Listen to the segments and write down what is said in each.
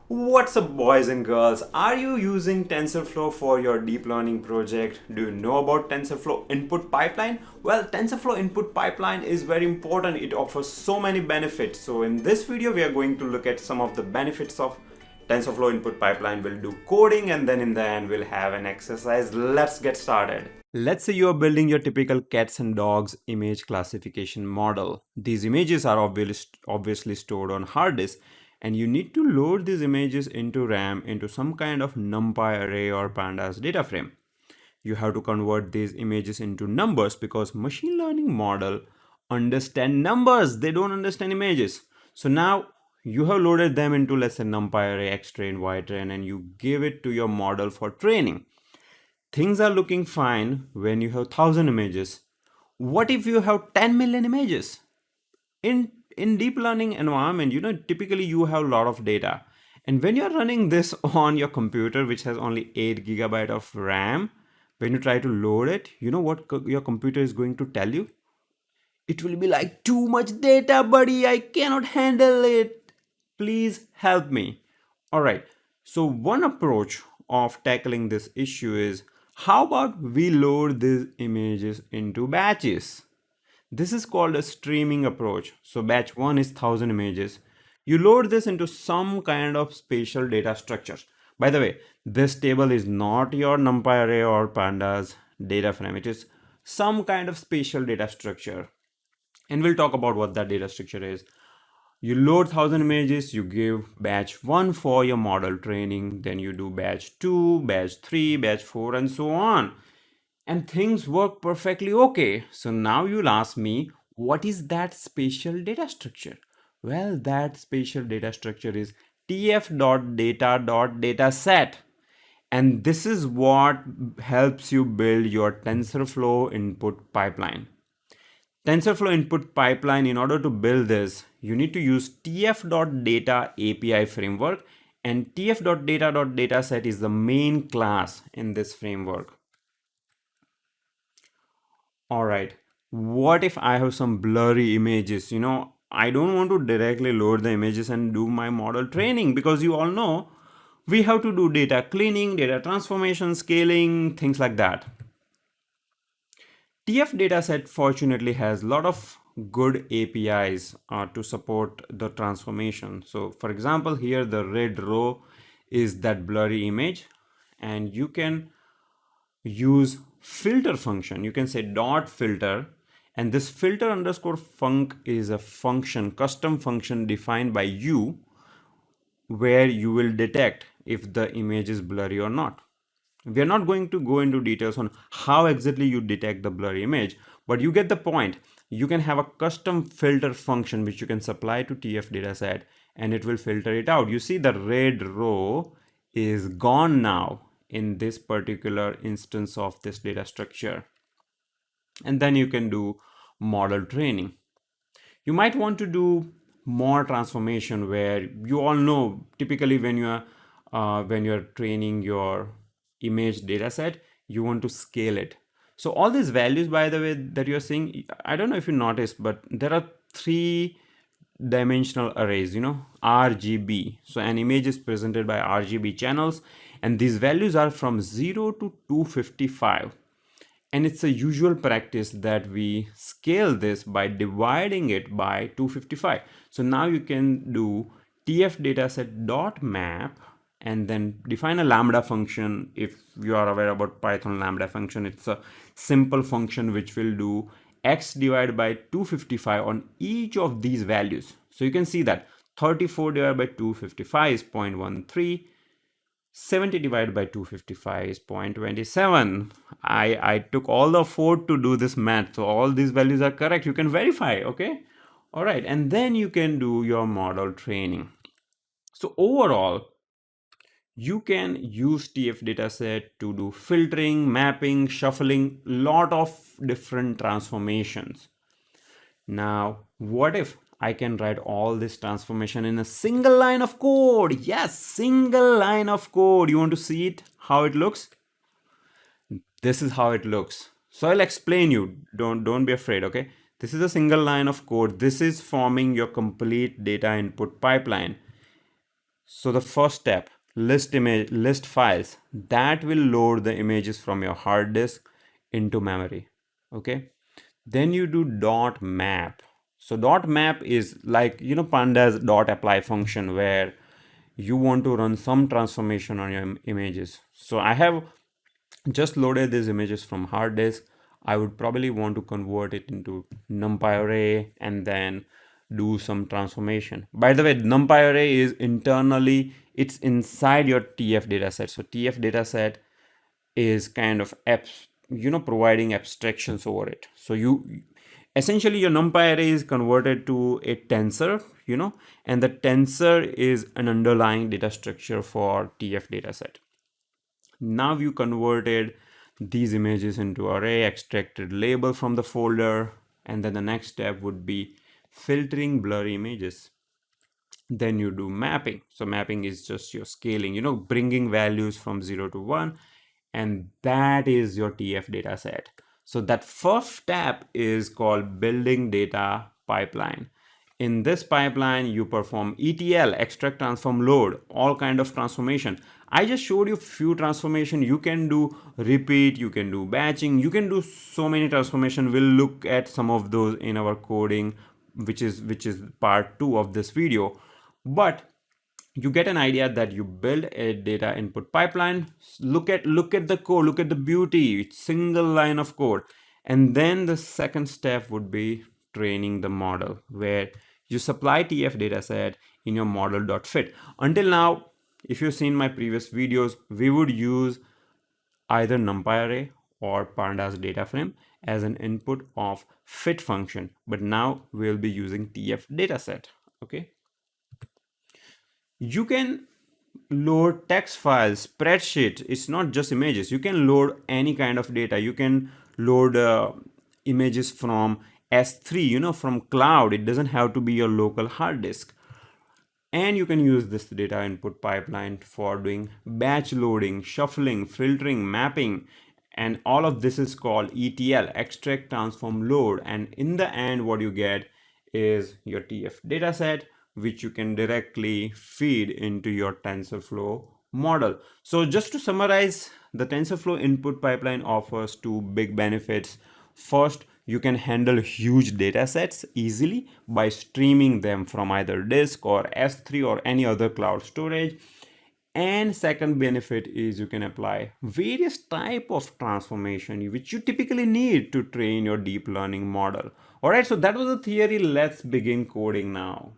What's up, boys and girls? Are you using TensorFlow for your deep learning project? Do you know about TensorFlow input pipeline? Well, TensorFlow input pipeline is very important. It offers so many benefits. So in this video, we are going to look at some of the benefits of TensorFlow input pipeline. We'll do coding and then in the end, we'll have an exercise. Let's get started. Let's say you are building your typical cats and dogs image classification model. These images are obviously stored on hard disk, and you need to load these images into RAM into some kind of NumPy array or pandas data frame. You have to convert these images into numbers because machine learning model understand numbers, they don't understand images. So now you have loaded them into, let's say, NumPy array, X-train, Y-train, and you give it to your model for training. Things are looking fine when you have 1,000 images. What if you have 10 million images? In deep learning environment, typically you have a lot of data. And when you're running this on your computer, which has only 8 gigabyte of RAM, when you try to load it, you know what your computer is going to tell you? It will be like, too much data, buddy. I cannot handle it. Please help me. All right. So one approach of tackling this issue is, how about we load these images into batches? This is called a streaming approach. So batch 1 is 1,000 images. You load this into some kind of spatial data structure. By the way, this table is not your NumPy array or pandas data frame. It is some kind of spatial data structure. And we'll talk about what that data structure is. You load 1,000 images, you give batch 1 for your model training, then you do batch 2, batch 3, batch 4, and so on. And things work perfectly okay. So now you'll ask me, what is that spatial data structure? Well, that spatial data structure is tf.data.Dataset. And this is what helps you build your TensorFlow input pipeline. TensorFlow input pipeline, in order to build this, you need to use tf.data API framework, and tf.data.Dataset is the main class in this framework. All right, what if I have some blurry images? I don't want to directly load the images and do my model training, because you all know we have to do data cleaning, data transformation, scaling, things like that. tf.dataset fortunately has a lot of good APIs to support the transformation. So for example, here the red row is that blurry image, and you can use filter function. You can say dot filter, and this filter underscore func is a function, custom function defined by you, where you will detect if the image is blurry or not. We are not going to go into details on how exactly you detect the blurry image, but you get the point. You can have a custom filter function which you can supply to tf.dataset, and it will filter it out. You see the red row is gone now in this particular instance of this data structure. And then you can do model training. You might want to do more transformation, where you all know typically when you're training your image data set, you want to scale it. So all these values, by the way, that you're seeing, I don't know if you noticed, but there are 3-dimensional arrays, RGB. So an image is presented by RGB channels, and these values are from 0 to 255. And it's a usual practice that we scale this by dividing it by 255. So now you can do tf.dataset.map and then define a lambda function. If you are aware about Python lambda function, it's a simple function which will do x divided by 255 on each of these values. So you can see that 34 divided by 255 is 0.13. 70 divided by 255 is 0.27. I took all the effort to do this math, so all these values are correct. You can verify, okay? All right, and then you can do your model training. So overall, you can use tf.dataset to do filtering, mapping, shuffling, lot of different transformations. Now, what if I can write all this transformation in a single line of code? Yes, single line of code. You want to see it, how it looks? This is how it looks. So I'll explain you. Don't be afraid, okay? This is a single line of code. This is forming your complete data input pipeline. So the first step, list files that will load the images from your hard disk into memory. Okay. Then you do dot map. So dot map is like, pandas dot apply function where you want to run some transformation on your images. So I have just loaded these images from hard disk. I would probably want to convert it into numpy array and then do some transformation. By the way, numpy array is internally, it's inside your tf dataset. So tf dataset is kind of providing abstractions over it. So you essentially, your numpy array is converted to a tensor, and the tensor is an underlying data structure for tf dataset. Now you converted these images into array, extracted label from the folder, and then the next step would be filtering blurry images. Then you do mapping. So mapping is just your scaling, bringing values from 0 to 1, and that is your TF data set. So that first step is called building data pipeline. In this pipeline, you perform ETL, extract, transform, load, all kind of transformation. I just showed you few transformation. You can do repeat, you can do batching, you can do so many transformation. We'll look at some of those in our coding, which is part 2 of this video. But you get an idea that you build a data input pipeline. Look at the code, look at the beauty. It's single line of code. And then the second step would be training the model, where you supply tf dataset in your model.fit. Until now, if you've seen my previous videos, we would use either numpy array or pandas data frame as an input of fit function, but now we'll be using tf dataset. Okay, you can load text files, spreadsheet. It's not just images. You can load any kind of data. You can load images from S3, from cloud. It doesn't have to be your local hard disk. And you can use this data input pipeline for doing batch loading, shuffling, filtering, mapping, and all of this is called ETL, extract, transform, load. And in the end, what you get is your TF dataset, which you can directly feed into your TensorFlow model. So just to summarize, the TensorFlow input pipeline offers two big benefits. First, you can handle huge data sets easily by streaming them from either disk or S3 or any other cloud storage. And second benefit is you can apply various type of transformation which you typically need to train your deep learning model. All right, so that was the theory. Let's begin coding now.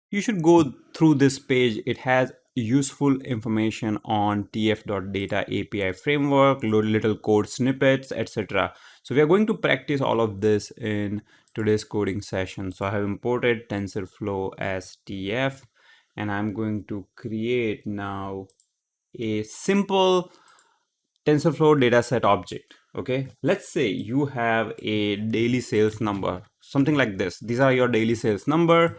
You should go through this page. It has useful information on tf.data API framework, little code snippets, etc. So we are going to practice all of this in today's coding session. So I have imported TensorFlow as tf, and I'm going to create now a simple TensorFlow dataset object. Okay, let's say you have a daily sales number, something like this. These are your daily sales number,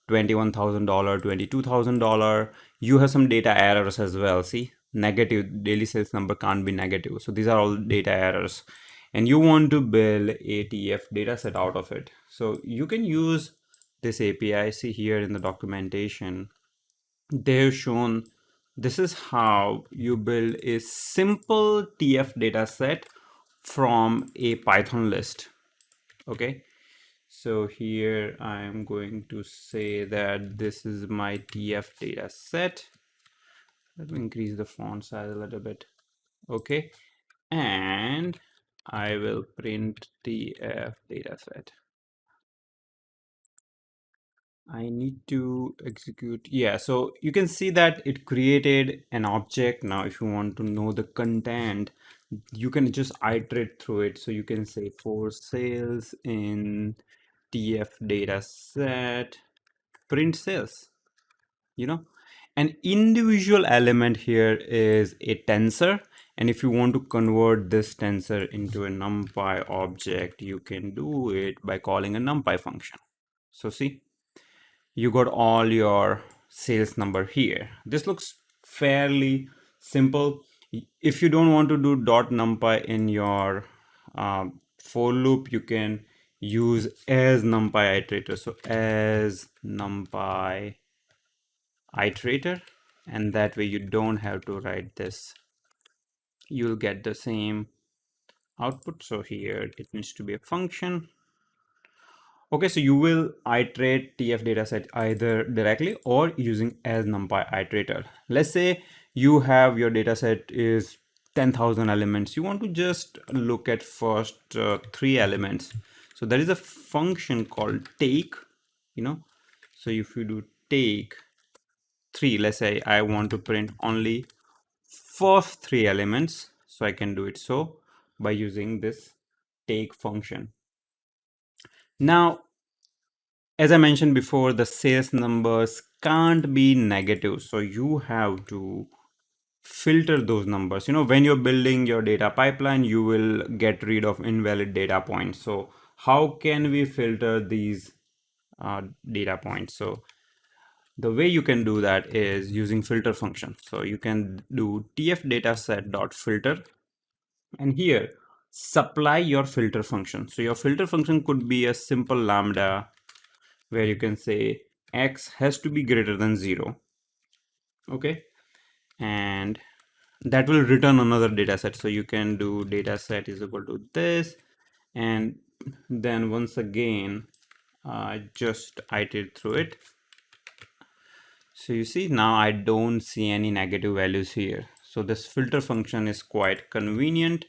$21,000, $22,000. You have some data errors as well. See, negative daily sales number can't be negative. So these are all data errors, and you want to build a TF dataset out of it. So you can use this API. See here in the documentation, they've shown this is how you build a simple TF dataset from a Python list. Okay, so here I'm going to say that this is my TF dataset. Let me increase the font size a little bit. Okay, and I will print TF dataset. I need to execute. Yeah, so you can see that it created an object. Now, if you want to know the content, you can just iterate through it. So you can say for sales in TF dataset, print sales, An individual element here is a tensor. And if you want to convert this tensor into a numpy object, you can do it by calling a numpy function. So see, you got all your sales number here. This looks fairly simple. If you don't want to do dot numpy in your for loop, you can use as numpy iterator. So as numpy iterator, and that way you don't have to write this. You'll get the same output. So here it needs to be a function. Okay, so you will iterate tf.dataset either directly or using as numpy iterator. Let's say you have your dataset is 10,000 elements. You want to just look at first 3 elements. So there is a function called take, So if you do take 3, let's say I want to print only first 3 elements. So I can do it so by using this take function. Now, as I mentioned before, the sales numbers can't be negative. So you have to filter those numbers. When you're building your data pipeline, you will get rid of invalid data points. So how can we filter these data points? So the way you can do that is using filter function. So you can do tf.dataset.filter, and here supply your filter function. So your filter function could be a simple lambda where you can say x has to be greater than 0. Okay, and that will return another data set. So you can do data set is equal to this, and then once again just iterate through it. So you see now I don't see any negative values here. So this filter function is quite convenient.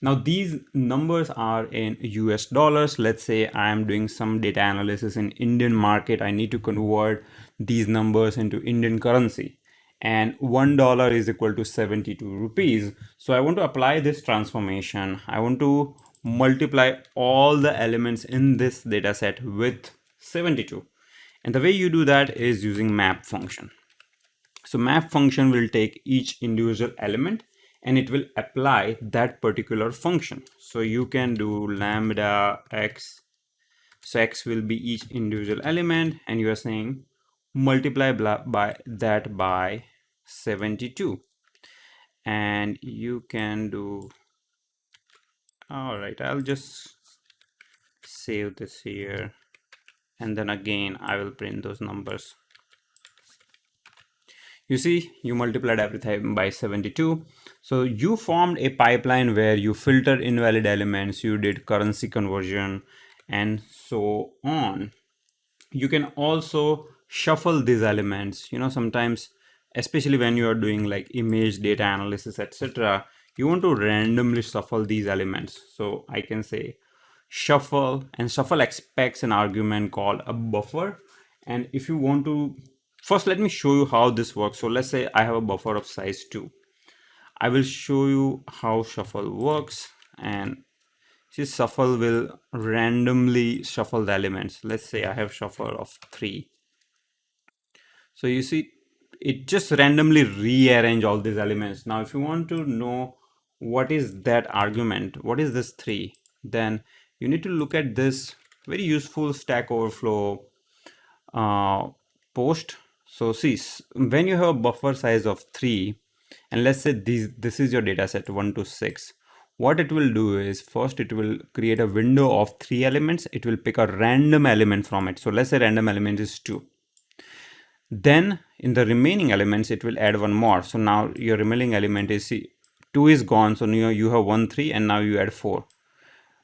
Now these numbers are in US dollars. Let's say I am doing some data analysis in Indian market. I need to convert these numbers into Indian currency, and $1 is equal to 72 rupees. So I want to apply this transformation. I want to multiply all the elements in this data set with 72. And the way you do that is using map function. So map function will take each individual element and it will apply that particular function. So you can do lambda x. So x will be each individual element, and you are saying multiply by that by 72. And you can do, all right, I'll just save this here. And then again, I will print those numbers. You see, you multiplied everything by 72. So you formed a pipeline where you filtered invalid elements, you did currency conversion, and so on. You can also shuffle these elements. Sometimes, especially when you are doing like image data analysis, etc., you want to randomly shuffle these elements. So I can say shuffle, and shuffle expects an argument called a buffer. And if you want to, first let me show you how this works. So let's say I have a buffer of size 2. I will show you how shuffle works, and see, shuffle will randomly shuffle the elements. Let's say I have shuffle of 3. So you see, it just randomly rearrange all these elements. Now, if you want to know what is that argument, what is this 3, then you need to look at this very useful Stack Overflow post. So see, when you have a buffer size of 3, and let's say this is your data set 1 to 6, what it will do is first it will create a window of 3 elements. It will pick a random element from it. So let's say random element is 2. Then in the remaining elements, it will add one more. So now your remaining element is, see, 2 is gone. So now you have 1, 3, and now you add 4.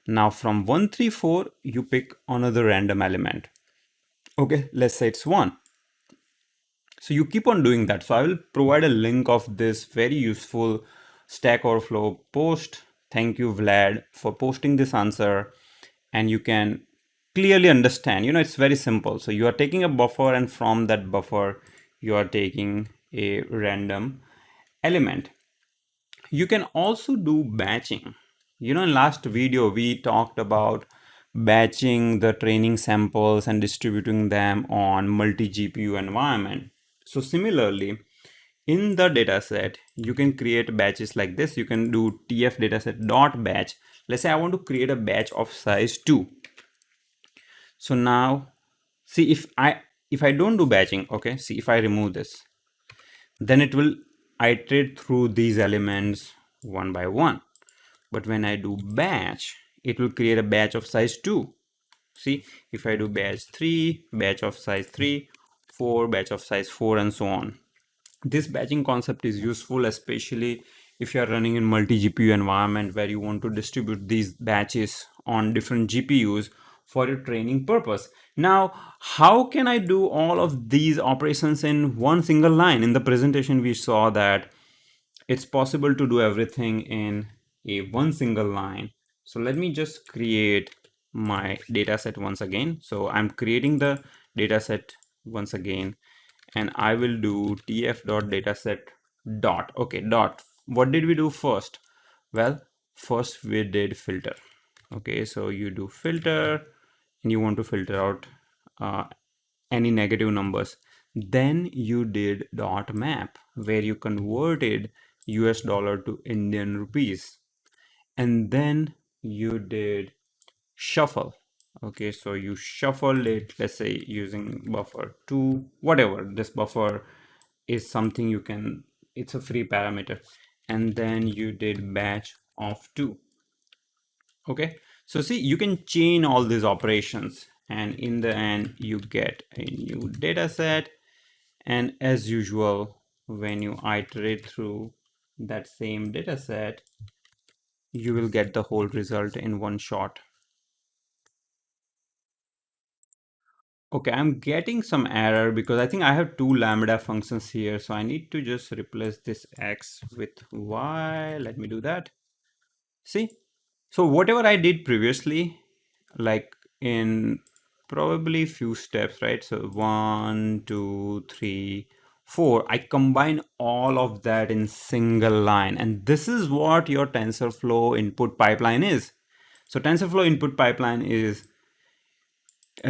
Now from 1, 3, 4, you pick another random element. Okay, let's say it's 1. So you keep on doing that. So I will provide a link of this very useful Stack Overflow post. Thank you, Vlad, for posting this answer. And you can clearly understand, it's very simple. So you are taking a buffer, and from that buffer, you are taking a random element. You can also do batching. In last video, we talked about batching the training samples and distributing them on multi-GPU environment. So similarly, in the dataset, you can create batches like this. You can do tf.dataset.batch. Let's say I want to create a batch of size 2. So now, see, if I don't do batching, okay, see, if I remove this, then it will iterate through these elements one by one. But when I do batch, it will create a batch of size 2. See, if I do batch 3, batch of size 3, 4, batch of size 4, and so on. This batching concept is useful, especially if you are running in multi-GPU environment where you want to distribute these batches on different GPUs for your training purpose. Now, how can I do all of these operations in one single line? In the presentation, we saw that it's possible to do everything in a one single line. So let me just create my data set once again. So I'm creating the data set once again, and I will do tf.dataset dot. Okay, dot. What did we do first? Well, first we did filter. Okay, so you do filter and you want to filter out uh, any negative numbers. Then you did dot map, where you converted US dollar to Indian rupees. And then you did shuffle. Okay, so you shuffled it, let's say using buffer 2, whatever. This buffer is something you can, it's a free parameter. And then you did batch of 2. Okay, so see, you can chain all these operations, and in the end you get a new data set. And as usual, when you iterate through that same data set, you will get the whole result in one shot. Okay, I'm getting some error because I think I have two lambda functions here. So I need to just replace this x with y. Let me do that. See, so whatever I did previously, like in probably few steps, right? So 1, 2, 3, 4, I combine all of that in single line. And this is what your TensorFlow input pipeline is. So TensorFlow input pipeline is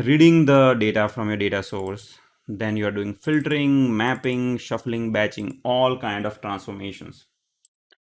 reading the data from your data source. Then you are doing filtering, mapping, shuffling, batching, all kind of transformations.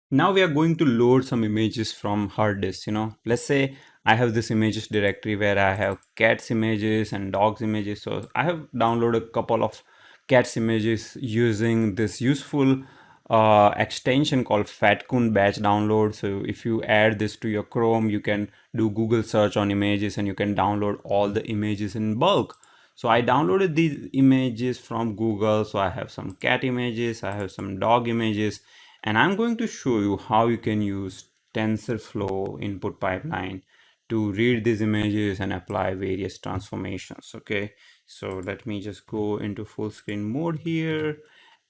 Now we are going to load some images from hard disk. Let's say I have this images directory where I have cats images and dogs images. So I have downloaded a couple of cats images using this useful extension called fatcoon batch download. So if you add this to your Chrome, you can do Google search on images and you can download all the images in bulk. So I downloaded these images from Google. So I have some cat images, I have some dog images, and I'm going to show you how you can use TensorFlow input pipeline to read these images and apply various transformations. Okay, so let me just go into full screen mode here.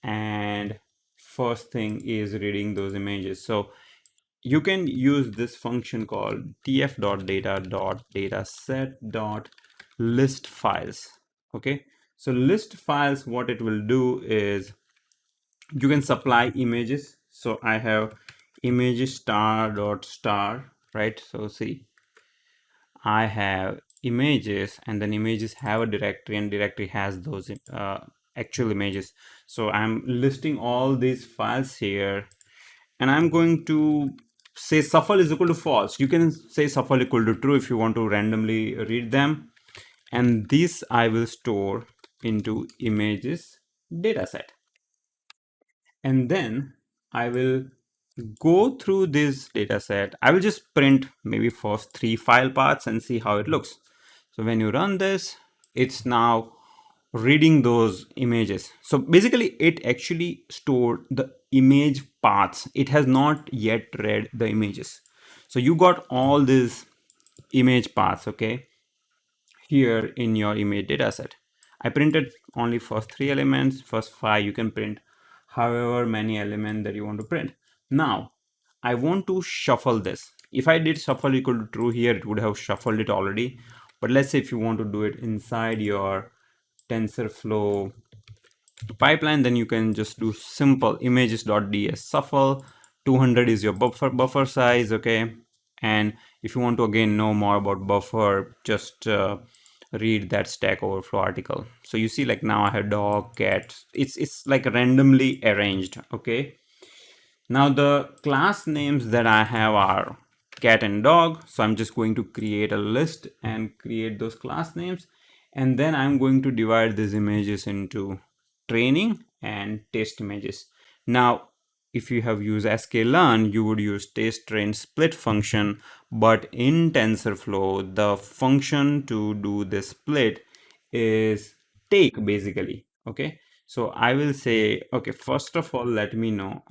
And first thing is reading those images. So you can use this function called tf.data.Dataset.list files. Okay, so list files, what it will do is you can supply images. So I have images star dot star, right? So see, I have images, and then images have a directory, and directory has those actual images. So I'm listing all these files here, and I'm going to say shuffle is equal to false. You can say shuffle equal to true if you want to randomly read them. And this I will store into images dataset. And then I will go through this data set. I will just print maybe first 3 file paths and see how it looks. So when you run this, it's now reading those images. So basically it actually stored the image paths. It has not yet read the images. So you got all these image paths, okay, here in your image dataset. I printed only first 3 elements, first 5. You can print however many elements that you want to print. Now I want to shuffle this. If I did shuffle equal to true here, it would have shuffled it already. But let's say if you want to do it inside your TensorFlow pipeline, then you can just do simple images.ds shuffle. 200 is your buffer size, okay. And if you want to again know more about buffer, just read that Stack Overflow article. So you see, like now I have dog, cat. It's like randomly arranged, okay. Now the class names that I have are cat and dog. So I'm just going to create a list and create those class names. And then I'm going to divide these images into training and test images. Now, if you have used sklearn, you would use test train split function. But in TensorFlow, the function to do the split is take basically. Okay, so I will say, okay, first of all, let me know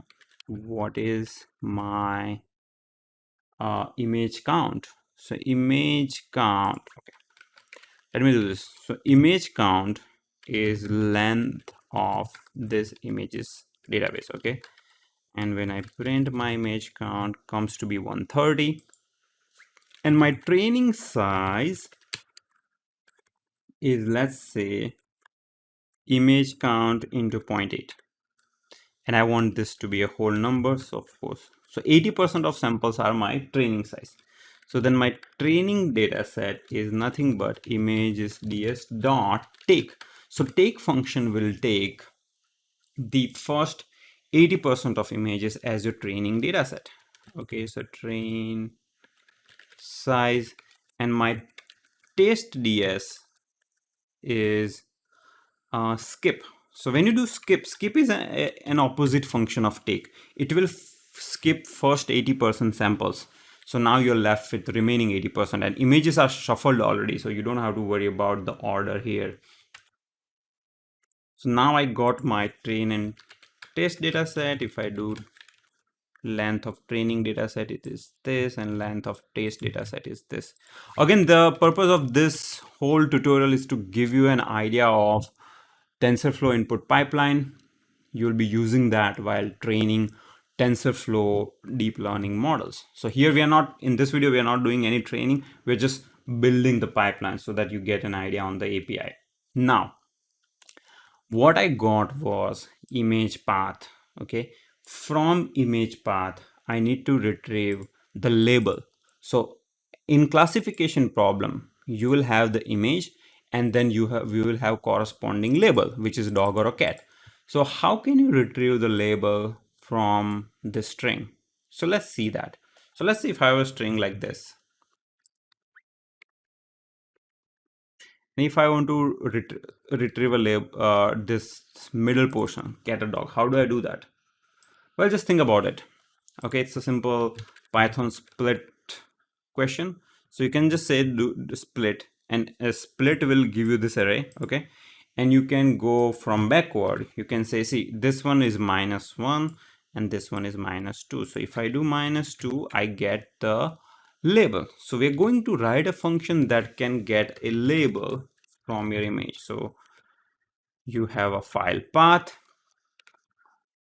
what is my image count. So image count, okay, let me do this. So image count is length of this images database. Okay, and when I print my image count comes to be 130, and my training size is, let's say, image count into 0.8, and I want this to be a whole number. So of course, so 80% of samples are my training size. So then my training data set is nothing but images ds dot take. So take function will take the first 80% of images as your training data set. Okay, so train size, and my test ds is skip. So when you do skip, skip is an opposite function of take. It will skip first 80% samples. So now you're left with the remaining 80%, and images are shuffled already, so you don't have to worry about the order here. So now I got my train and test data set. If I do length of training data set, it is this, and length of test data set is this. Again, the purpose of this whole tutorial is to give you an idea of TensorFlow input pipeline. You'll be using that while training TensorFlow deep learning models. So here we are not, in this video, we are not doing any training. We're just building the pipeline so that you get an idea on the API. Now, what I got was image path. Okay, from image path I need to retrieve the label. So in classification problem, you will have the image, and then we will have corresponding label, which is dog or a cat. So how can you retrieve the label from the string? So let's see that. So let's see if I have a string like this. And if I want to retrieve a label, this middle portion, cat or dog, how do I do that? Well, just think about it. Okay, it's a simple Python split question. So you can just say do split, and a split will give you this array. Okay, and you can go from backward. You can say, see, this one is -1 and this one is -2. So if I do -2, I get the label. So we're going to write a function that can get a label from your image. So you have a file path,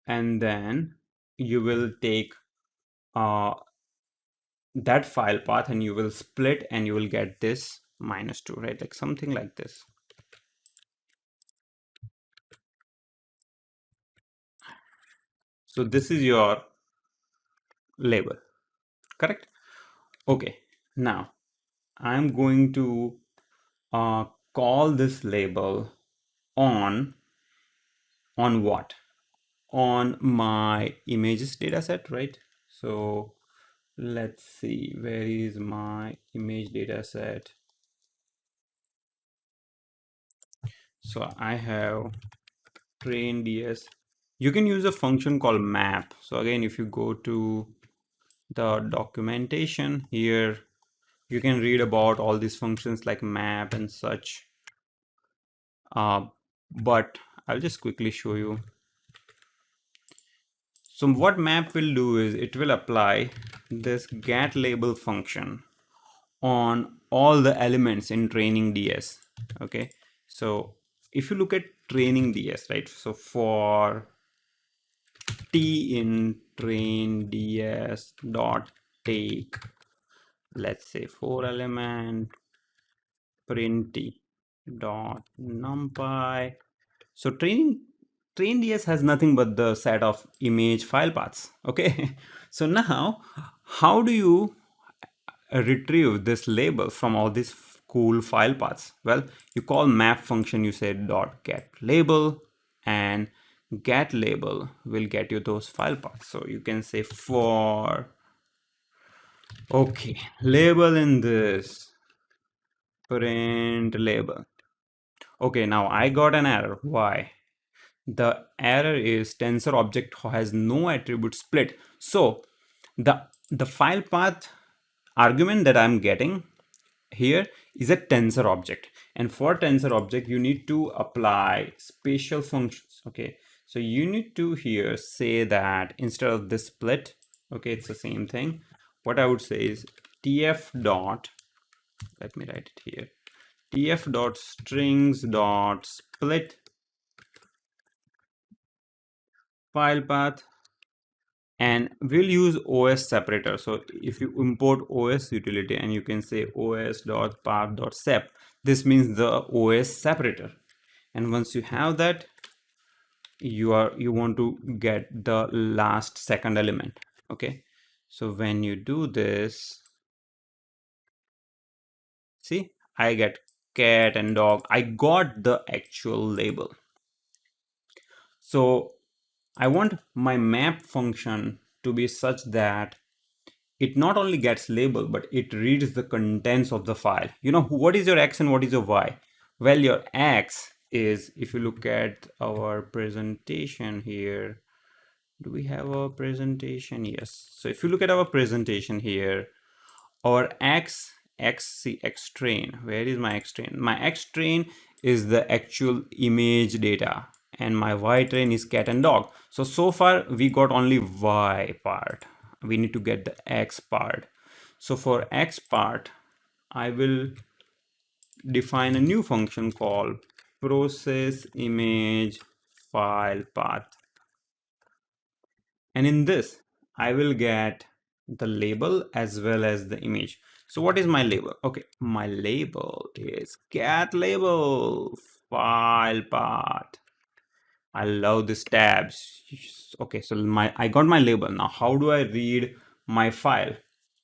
and then you will take that file path and you will split, and you will get this -2, right? Like something like this. So this is your label, correct? Okay, now I'm going to call this label on what? On my images data set, right? So let's see, where is my image data set? So I have train ds. You can use a function called map. So again, if you go to the documentation here, you can read about all these functions like map and such. But I'll just quickly show you. So what map will do is it will apply this get label function on all the elements in training ds. Okay, so if you look at training ds, right? So for t in train ds dot take, let's say 4 element print t dot numpy. So train ds has nothing but the set of image file paths. Okay, so now how do you retrieve this label from all these cool file paths? Well, you call map function, you say dot get label, and get label will get you those file paths. So you can say for, okay, label in this print label. Okay, now I got an error. Why? The error is tensor object has no attribute split. So the file path argument that I'm getting here is a tensor object, And for tensor object, you need to apply special functions. Okay, so you need to here say that instead of this split, okay, it's the same thing. What I would say is tf dot, let me write it here, tf dot strings dot split file path, and we'll use OS separator. So if you import OS utility and you can say os.path.sep, this means the OS separator. And once you have that, you want to get the last second element. Okay, so when you do this, see, I get cat and dog. I got the actual label. So I want my map function to be such that it not only gets label, but it reads the contents of the file. You know, what is your X and what is your Y? Well, your X is, if you look at our presentation here, do we have a presentation? Yes. So if you look at our presentation here, our X train, where is my X train? My X train is the actual image data, and my Y train is cat and dog. So far we got only Y part. We need to get the X part. So for X part, I will define a new function called process image file path. And in this, I will get the label as well as the image. So what is my label? Okay, my label is cat label file path. I love these tabs. Okay, so I got my label. Now how do I read my file?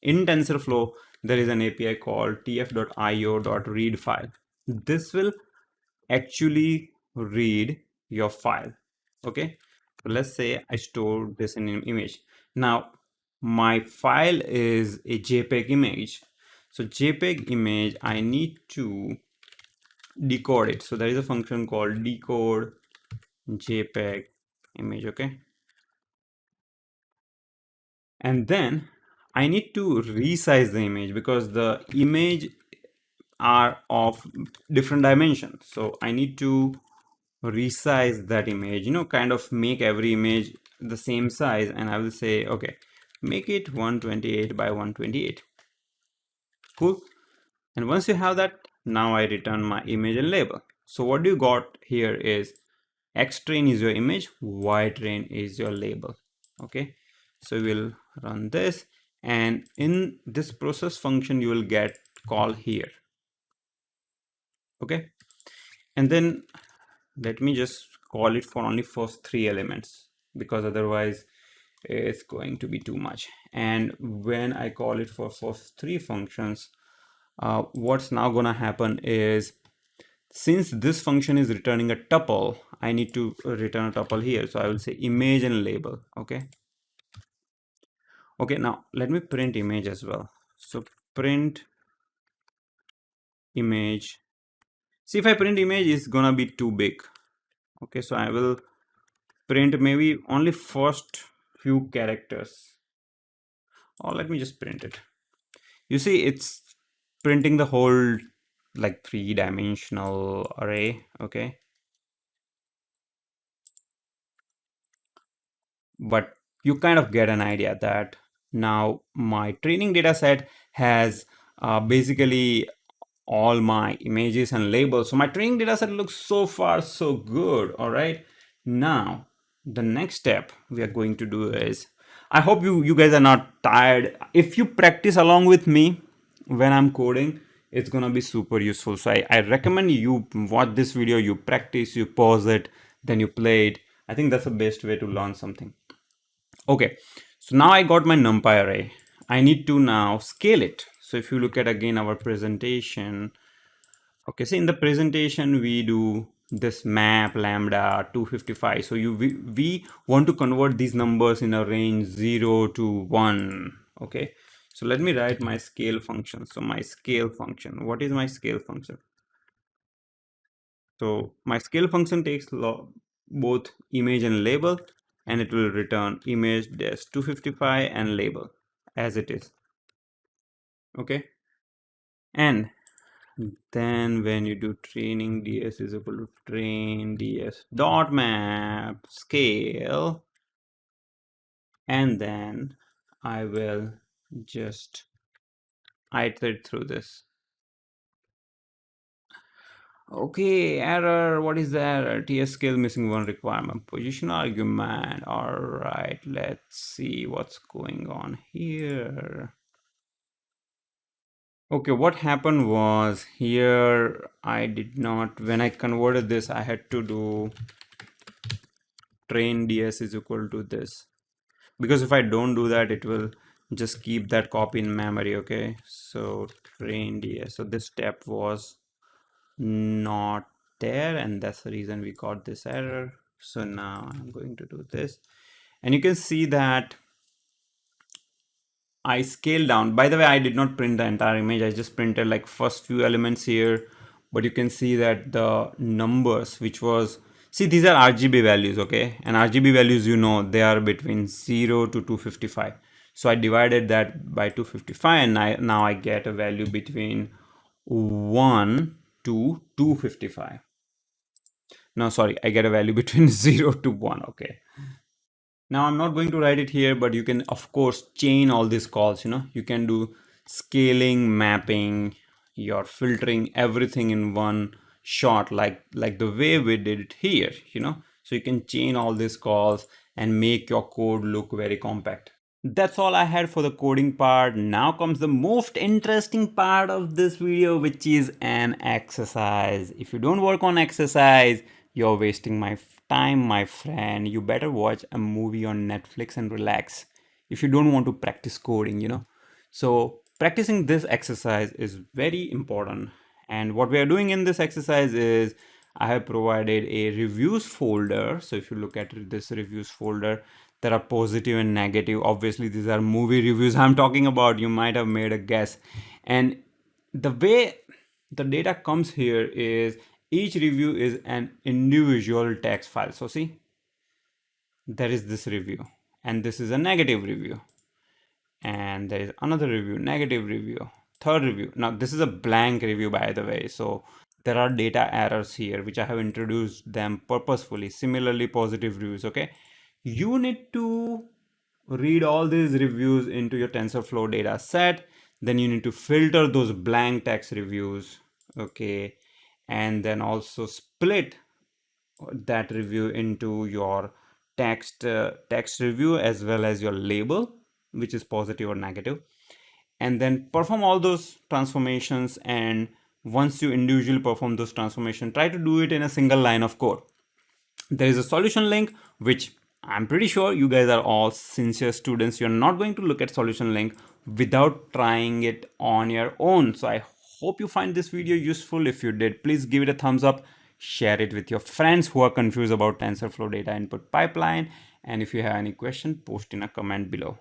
In TensorFlow, there is an API called tf.io.read file. This will actually read your file. Okay, so let's say I store this in an image. Now my file is a JPEG image. So JPEG image, I need to decode it. So there is a function called decode JPEG image. Okay, and then I need to resize the image because the image are of different dimensions. So I need to resize that image, you know, kind of make every image the same size. And I will say, okay, make it 128 by 128. Cool. And once you have that, now I return my image and label. So what you got here is X train is your image, Y train is your label. Okay, so we'll run this, and in this process function you will get call here. Okay, and then let me just call it for only first three elements, because otherwise it's going to be too much. And when I call it for first three functions, what's now gonna happen is, since this function is returning a tuple, I need to return a tuple here. So I will say image and label. Okay, now let me print image as well. So print image. See, if I print image, it's gonna be too big. Okay, so I will print maybe only first few characters, or let me just print it. You see, it's printing the whole like three-dimensional array. Okay, but you kind of get an idea that now my training data set has basically all my images and labels. So my training data set looks so far so good. All right, now the next step we are going to do is, I hope you guys are not tired. If you practice along with me when I'm coding, it's gonna be super useful. So I recommend you watch this video, you practice, you pause it, then you play it. I think that's the best way to learn something. Okay, so now I got my numpy array. I need to now scale it. So if you look at again our presentation, okay, so in the presentation we do this map lambda 255. So we want to convert these numbers in a range 0 to 1. Okay, so let me write my scale function. So my scale function, what is my scale function? So my scale function takes both image and label, and it will return image dash 255 and label as it is. Okay, and Then when you do training, ds is equal to train ds dot map scale, and then I will just iterate through this. Okay, error. What is the error? TS scale missing one requirement. Position argument. All right, let's see what's going on here. Okay, what happened was here I did not, when I converted this, I had to do train ds is equal to this, because if I don't do that, it will just keep that copy in memory. Okay, so train ds, so this step was not there, and that's the reason we got this error. So now I'm going to do this, and you can see that I scaled down. By the way, I did not print the entire image. I just printed like first few elements here, but you can see that the numbers, which was, see, these are RGB values, okay? And RGB values, you know, they are between 0 to 255. So I divided that by 255, and now I get a value between 1 to 255. No, sorry, I get a value between 0 to 1, okay? Now I'm not going to write it here, but you can of course chain all these calls. You can do scaling, mapping, your filtering, everything in one shot, like the way we did it here. So you can chain all these calls and make your code look very compact. That's all I had for the coding part. Now comes the most interesting part of this video, which is an exercise. If you don't work on exercise, you're wasting my time, my friend. You better watch a movie on Netflix and relax if you don't want to practice coding. So practicing this exercise is very important. And what we are doing in this exercise is I have provided a reviews folder. So if you look at this reviews folder, there are positive and negative. Obviously, these are movie reviews I'm talking about. You might have made a guess. And the way the data comes here is each review is an individual text file. So see, there is this review, and this is a negative review, and there is another review, negative review, third review. Now this is a blank review, by the way, so there are data errors here, which I have introduced them purposefully. Similarly, positive reviews. Okay, you need to read all these reviews into your TensorFlow data set. Then you need to filter those blank text reviews. Okay, and then also split that review into your text review as well as your label, which is positive or negative, and then perform all those transformations. And once you individually perform those transformations, try to do it in a single line of code. There is a solution link, which I'm pretty sure you guys are all sincere students. You're not going to look at solution link without trying it on your own. So I hope you find this video useful. If you did, please give it a thumbs up, share it with your friends who are confused about TensorFlow data input pipeline. And if you have any question, post in a comment below.